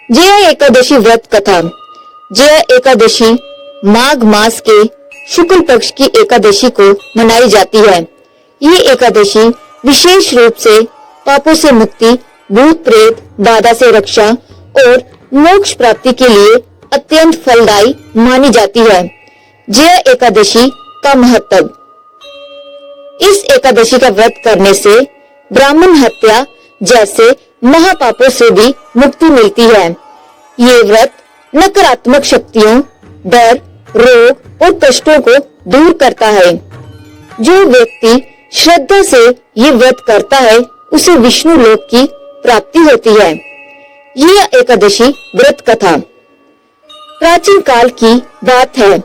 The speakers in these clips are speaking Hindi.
जया एकादशी व्रत कथा। जया एकादशी माघ मास के शुक्ल पक्ष की एकादशी को मनाई जाती है। ये एकादशी विशेष रूप से पापों से मुक्ति, भूत प्रेत बाधा से रक्षा और मोक्ष प्राप्ति के लिए अत्यंत फलदायी मानी जाती है। जया एकादशी का महत्व। इस एकादशी का व्रत करने से ब्राह्मण हत्या जैसे महापापों से भी मुक्ति मिलती है। ये व्रत नकारात्मक शक्तियों, डर, रोग और कष्टों को दूर करता है। जो व्यक्ति श्रद्धा से ये व्रत करता है उसे विष्णु लोक की प्राप्ति होती है। यह एकादशी व्रत कथा प्राचीन काल की बात है।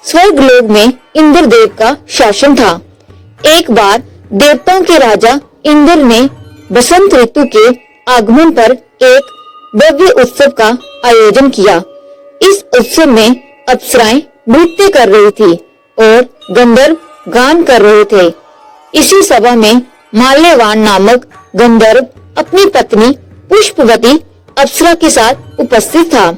स्वर्ग लोक में इंद्र देव का शासन था। एक बार देवताओं के राजा इंद्र ने बसंत ऋतु के आगमन पर एक भव्य उत्सव का आयोजन किया। इस उत्सव में अप्सराएं नृत्य कर रही थी और गंधर्व गान कर रहे थे। इसी सभा में माल्यवान नामक गंधर्व अपनी पत्नी पुष्पवती अप्सरा के साथ उपस्थित था।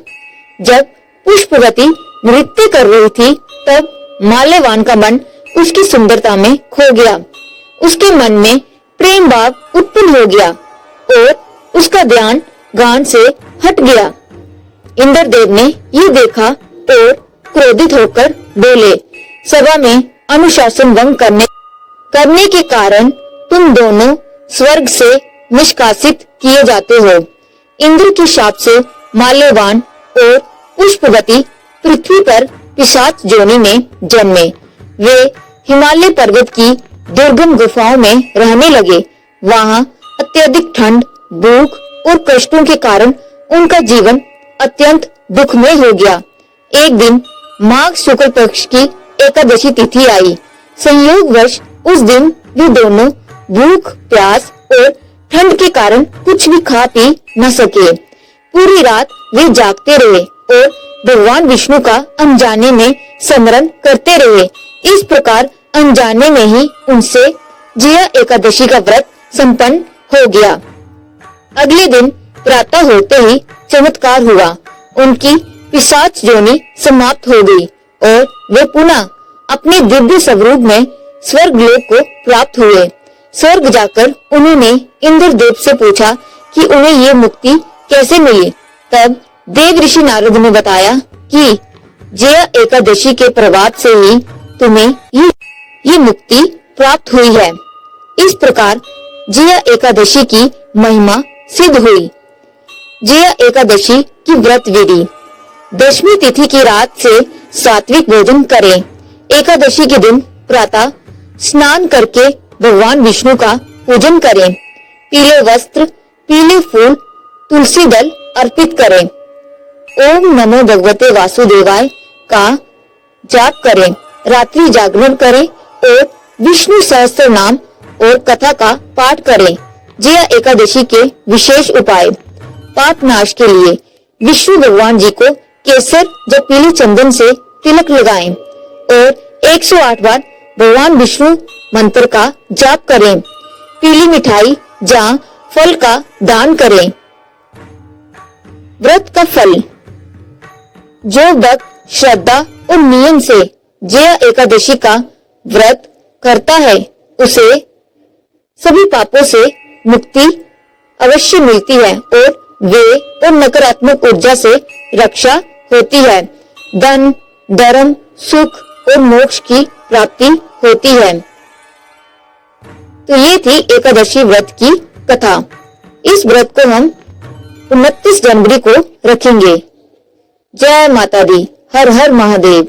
जब पुष्पवती नृत्य कर रही थी तब माल्यवान का मन उसकी सुंदरता में खो गया। उसके मन में प्रेम भाव उत्पन्न हो गया और उसका ध्यान गान से हट गया। इंद्रदेव ने ये देखा और क्रोधित होकर बोले, सभा में अनुशासन भंग करने के कारण तुम दोनों स्वर्ग से निष्कासित किए जाते हो। इंद्र के शाप से माल्यवान और पुष्पवती पृथ्वी पर पिशाच योनि में जन्मे। वे हिमालय पर्वत की दुर्गम गुफाओं में रहने लगे। वहाँ अत्यधिक ठंड, भूख और कष्टों के कारण उनका जीवन अत्यंत दुखमय हो गया। एक दिन माघ शुक्ल पक्ष की एकादशी तिथि आई। संयोगवश उस दिन वे दोनों भूख, प्यास और ठंड के कारण कुछ भी खा पी न सके। पूरी रात वे जागते रहे और भगवान विष्णु का अनजाने में स्मरण करते रहे। इस प्रकार अनजाने में ही उनसे जया एकादशी का व्रत संपन्न हो गया। अगले दिन प्रातः होते ही चमत्कार हुआ। उनकी पिशाच योनि समाप्त हो गई और वे पुनः अपने दिव्य स्वरूप में स्वर्ग लोक को प्राप्त हुए। स्वर्ग जाकर उन्होंने इंद्रदेव से पूछा कि उन्हें ये मुक्ति कैसे मिली। तब देव ऋषि नारद ने बताया कि जया एकादशी के प्रभाव से ही तुम्हें ये मुक्ति प्राप्त हुई है। इस प्रकार जया एकादशी की महिमा सिद्ध हुई। जया एकादशी की व्रत विधि। दशमी तिथि की रात से सात्विक भोजन करें। एकादशी के दिन प्रातः स्नान करके भगवान विष्णु का पूजन करें। पीले वस्त्र, पीले फूल, तुलसी दल अर्पित करें। ओम नमो भगवते वासुदेवाय का जाप करें। रात्रि जागरण करें और विष्णु सहस्त्र नाम और कथा का पाठ करें। जया एकादशी के विशेष उपाय। पाप नाश के लिए विष्णु भगवान जी को केसर या पीले चंदन से तिलक लगाएं और 108 बार भगवान विष्णु मंत्र का जाप करें। पीली मिठाई या फल का दान करें। व्रत का फल। जो भक्त श्रद्धा और नियम से जया एकादशी का व्रत करता है उसे सभी पापों से मुक्ति अवश्य मिलती है और वे और नकारात्मक ऊर्जा से रक्षा होती है। धन, धर्म, सुख और मोक्ष की प्राप्ति होती है। तो ये थी एकादशी व्रत की कथा। इस व्रत को हम 29 जनवरी को रखेंगे। जय माता दी। हर हर महादेव।